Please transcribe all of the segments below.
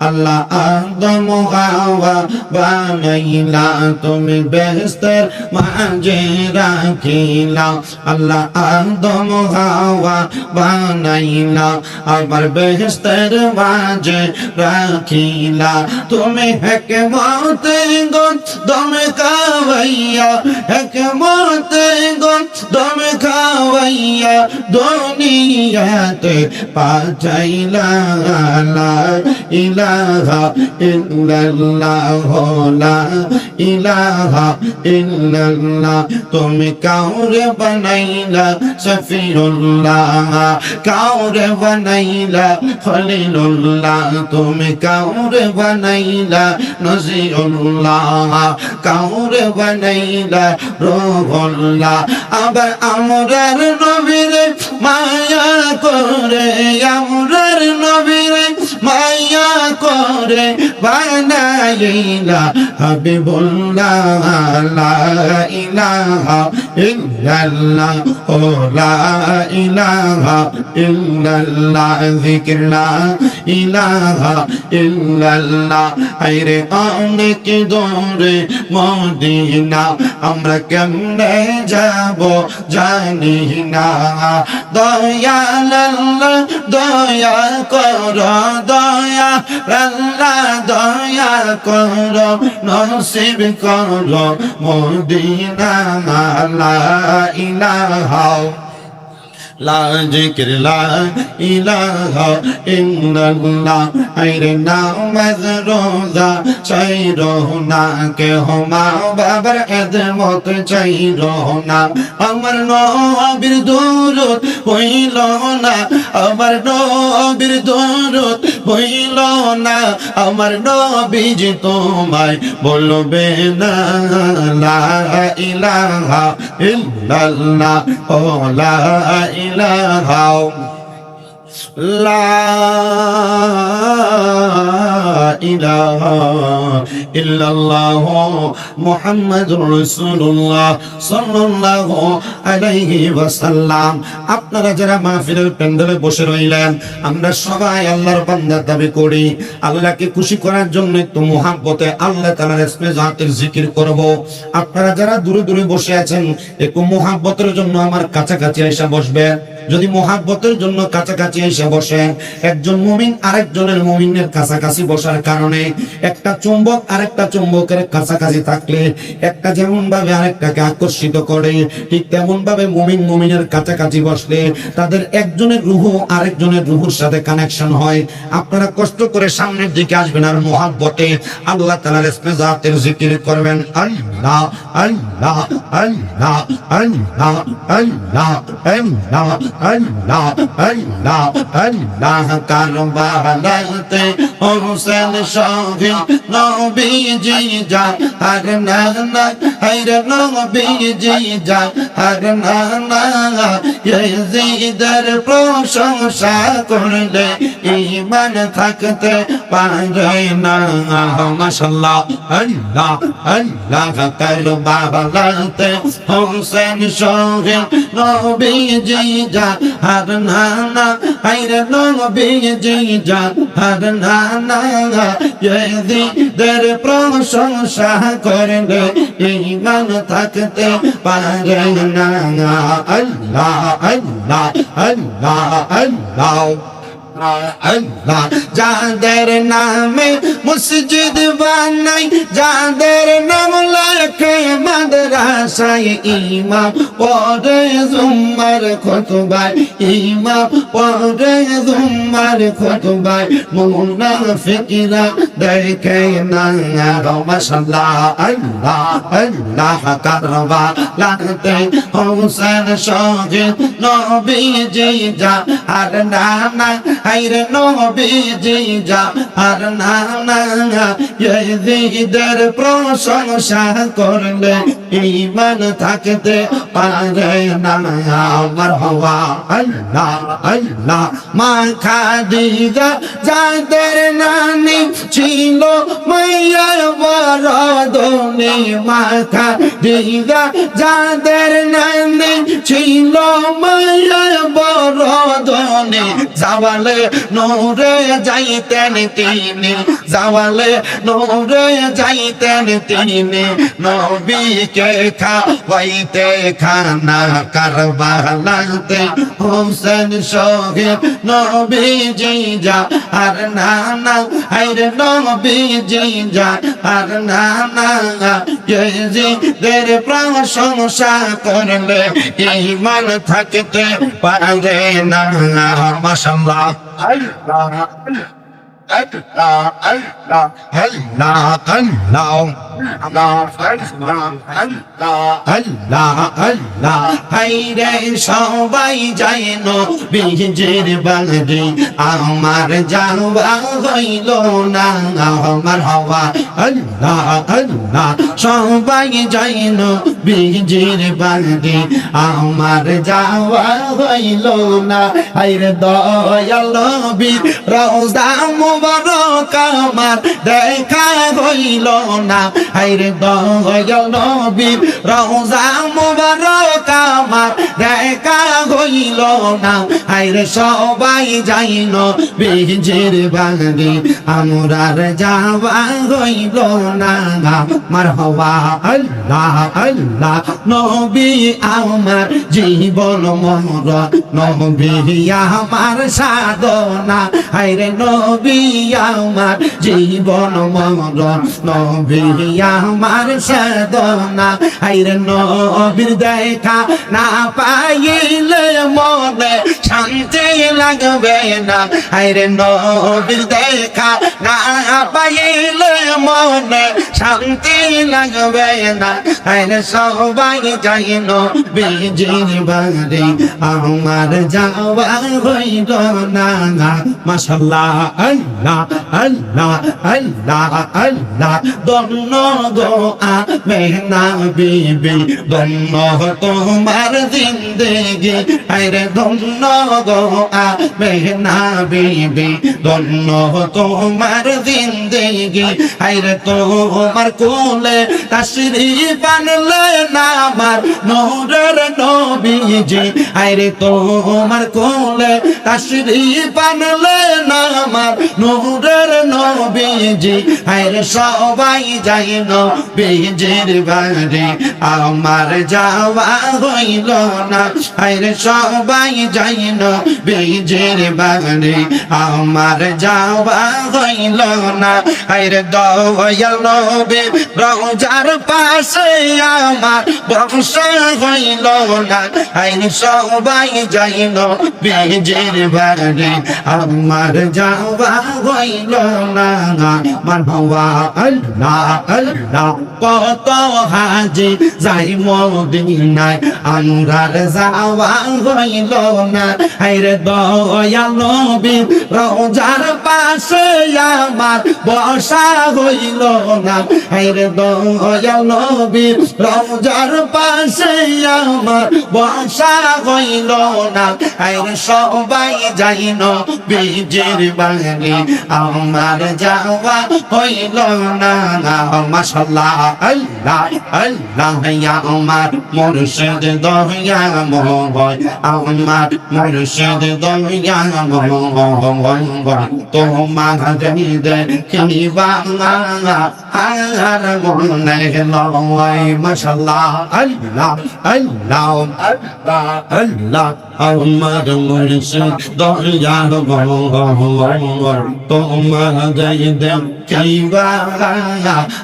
আল্লাহ আদম হাওয়া বানাইলা তুমি বেহেশতের মাঝে রাখিলা আল্লাহ আদম হাওয়া বানাইলা আবার বেহেশতের মাঝে রাখিলা তুমি হিকমতে গন দমে খাওয়াইয়া হিকমতে গন দমে খাওয়াইয়া দুনিয়াতে পাঠাইলা লা ইলাহা ইল্লাল্লাহ লা ইলাহা ইল্লাল্লাহ তুমি কাউরে বানাইলা শফিউল্লাহ কাউরে বানাইলা খলিলুল্লাহ তুমি কাউরে বানাইলা নজিরুল্লাহ কাউরে বানাইলা রূহুল্লাহ আবার আমরার নবীরে মায়া করে আমরার নবীরে মায়া করে বানাইলা হাবিবুল্লাহ লা ইলাহা ইল্লাল্লাহ ও লা ইলাহা ইল্লাল্লাহ যিকর লা ইলাহা ইল্লাল্লাহ আইরে অনেক দূরে মদিনা আমরা কেমনে যাব জানি না দয়াল আল্লাহ দয়া করো দয়া আল্লাহ দয়া করো নসিব করো মদিনা লা ইলাহা লা যিকর লা ইলাহা ইল্লাল্লাহ আইরে নামাজ রোজা চাইরো না কেহ মা বাবার খেদমত চাইরো না আমার নবীর দুরূদ হইল না আমার নবীর দুরূদ হইল না আমার নবীজি তোমায় বলবে না লা ইলাহা ইল্লাল্লাহ ও লা ইলাহা লা ইলাহা ইল্লাল্লাহ মুহাম্মাদুর রাসূলুল্লাহ সাল্লাল্লাহু আলাইহি ওয়াসাল্লাম আপনারা যারা মাহফিলের প্যান্ডেলে বসে রইলেন আমরা সবাই আল্লাহর বান্দা দাবি করি আল্লাহকে খুশি করার জন্য একটু মুহাব্বতে আল্লাহ তাআলার ইসমে জাতের জিকির করব আপনারা যারা দূরে দূরে বসে আছেন একটু মুহাব্বতের জন্য আমার কাছাকাছি এসে বসবে যদি মুহাব্বতের জন্য কাছাকাছি এসে বসেন একজন মুমিন আরেকজনের মুমিনের কাছাকাছি বসার কারণে একটা চুম্বক আরেকটা চুম্বকের কাছাকাছি থাকলে একটা যেমন ভাবে আরেকটাকে আকর্ষিত করে ঠিক তেমন ভাবে মুমিন মুমিনের কাছাকাছি বসলে তাদের একজনের রূহ আরেকজনের রূহের সাথে কানেকশন হয় আপনারা কষ্ট করে সামনের দিকে আসবেন আর মুহাব্বতে আল্লাহ তাআলার ইসমে জাতের জিকির করবেন আল্লাহ আল্লাহ আল্লাহ আল্লাহ আল্লাহ আল্লাহ আল্লাহ আল্লাহ আল্লাহ কারবালাতে হোসেন শহীদ নবীজি যায় আর না না হায়রে নবীজি যায় আর না না ইয়াজিদের প্রশংসা করলে ঈমান থাকতে পারে না মাশাআল্লাহ আল্লাহ আল্লাহ কারবালাতে হোসেন শহীদ নবীজি যায় আর না না হায়রে নবীজি যায় আর না না ইয়াজিদের প্রশংসা করলে ঈমান থাকতে পারে না আল্লাহ আল্লাহ আল্লাহ আল্লাহ আল্লাহ যাদের নামে মসজিদ বানাই যাদের নাম লেখে মাদ্রাসায় ইমাম পড়ে জুম্মার খুতবায় ইমাম পড়ে জুম্মার খুতবায় মুনাফিকরা দেখে না মাশাআল্লাহ আল্লাহ আল্লাহ কারবালাতে হোসেন শহীদ নবীজি যায় আর না না হায়রে নবীজি যায় আর না না ইয়াজিদের প্রশংসা করলে ঈমান থাকতে পারে না মারহাবা আল্লাহ আল্লাহ মা খাদিজা যাদের নানি ছিল মাইয়া বড় চরণে মাথা দিয়া যাদের নামে ছিল মায়া বরদনে জাওয়ালে নূরে যাইতেন তিনি জাওয়ালে নূরে যাইতেন তিনি নবীকে খাওয়াইতে খানা কারবালাতে হোসেন শহীদ নবীজি যা আর নানা হায়রে নবীজি যা আর নানা ইয়েজিদের প্রশংসা করলে ঈমান থাকতে পারে না মাশাআল্লাহ আল্লাহ আল্লাহ আল্লাহ আল্লাহ আল্লাহ আল্লাহ হায়রে সবাই যায় নবীজির বাড়ি আমার যাওয়া হইল না আমার হওয়া আল্লাহ আল্লাহ সবাই যায় নবীজির বাড়ি আমার যাওয়া হইল না হায়রে দয়াল নবী রওজা মুবারক আমার দেখা হইল না হায়রে দয়াল নবীর রওজা মুবারক আমার দেখা হইল না হায়রে সবাই যাই নবীজির বাড়ি আমরার যাওয়া হইল না মারহাবা আল্লাহ আল্লাহ নবী আমার জীবন মরণ নবী আমার সাধনা হায়রে নবী আমার জীবন মরণ নবী আমার সাধনা হায়রে নবীর দেখা না পাইলে মনে শান্তি লাগবে না হায়রে নবীর দেখা না পাইলে মনে শান্তি লাগবে না হায়রে সবাই যাই নবীজির বাড়ি আমার যাওয়া হইল না মাশাআল্লাহ আল্লাহ আল্লাহ আল্লাহ আল্লাহ দন্ন দোয়া মেহনা বিবি দন্ন তোমার জিন্দেগি আরে দন্ন দোয়া মেহনা বিবি দন্ন তোমার জিন্দেগি আরে তোমার কোলে তাশরীফ আনলে না আমার নূরের নবীজি আরে তোমার কোলে তাশরীফ আনলে না আমার নূরের নবীজি হায়রে সবাই যাই নবীজির বাড়ি আমার যাওয়া হইল না হায়রে সবাই যাই নবীজির বাড়ি আমার যাওয়া হইল না হায়রে দয়াল নবী রওজার পাশে আমার বংশ হইল না হায়রে সবাই যাই নবীজির বাড়ি আমার যাওয়া হইল না মারহাবা আল্লাহ আল্লাহ কত হাজি যাই মদিনায় আমরার যাওয়া হইল না হায়রে দয়াল নবী রওজার পাশে আমার বসা হইল না হায়রে দয়াল নবী রওজার পাশে আমার বসা হইল না হায়রে সবাই যাই নবীজির বাড়ি আমার যাওয়া হইল না মাশাআল্লাহ আল্লাহ আল্লাহ ইয়া আমার মুর্শিদ দয়া মোহন আমার মুর্শিদ দয়া মোহন তোমার হৃদে কিবা আর মনে লয় মাশাআল্লাহ আল্লাহ আল্লাহ আল্লাহ আল্লাহ আমার মুর্শিদ দয়া মোহন তোমার হৃদে কিবা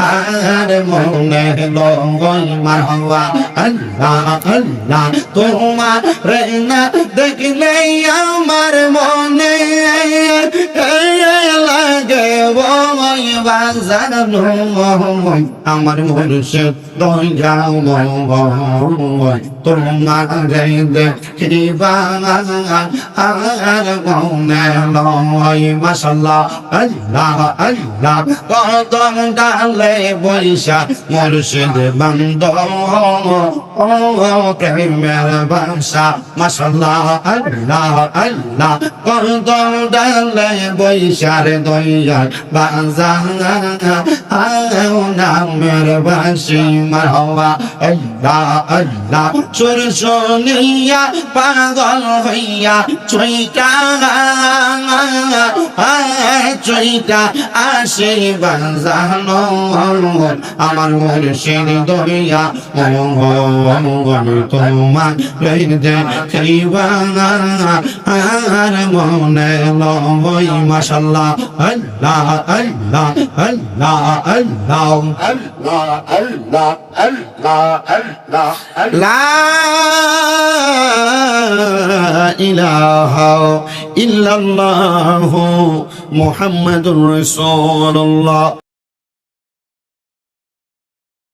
আর মনে লয় মারহাবা আল্লাহ আল্লাহ তোমার রেনা দেখলে আমার মনে লাগে ওই বাজার আমার মুর্শিদ দয়া মোহন তোমার হৃদে কিবা আর মনে লয় মাশাআল্লাহ আল্লাহ আল্লাহ কদম ডালে বৈশা মুর্শিদ বান্দো ও প্রেমের বাসা মাশাআল্লাহ আল্লাহ আল্লাহ কদম ডালে বৈশা রে দয়াল বাজার নামের বাসি মারহাবা আল্লাহ আল্লাহ সুর শুনিয়া পাগল হইয়া চইটা আসে বাজানো আমার মুর্শিদ দরিয়া তোমার দেখিবা আর মনে লই মাশাল্লাহ আল্লাহ আল্লাহ আল্লাহ আল্লাহ আল্লাহ আল্লাহ আল্লাহ আল্লাহ লা ইলাহা ইল্লাল্লাহু মুহাম্মাদুর রাসূলুল্লাহ।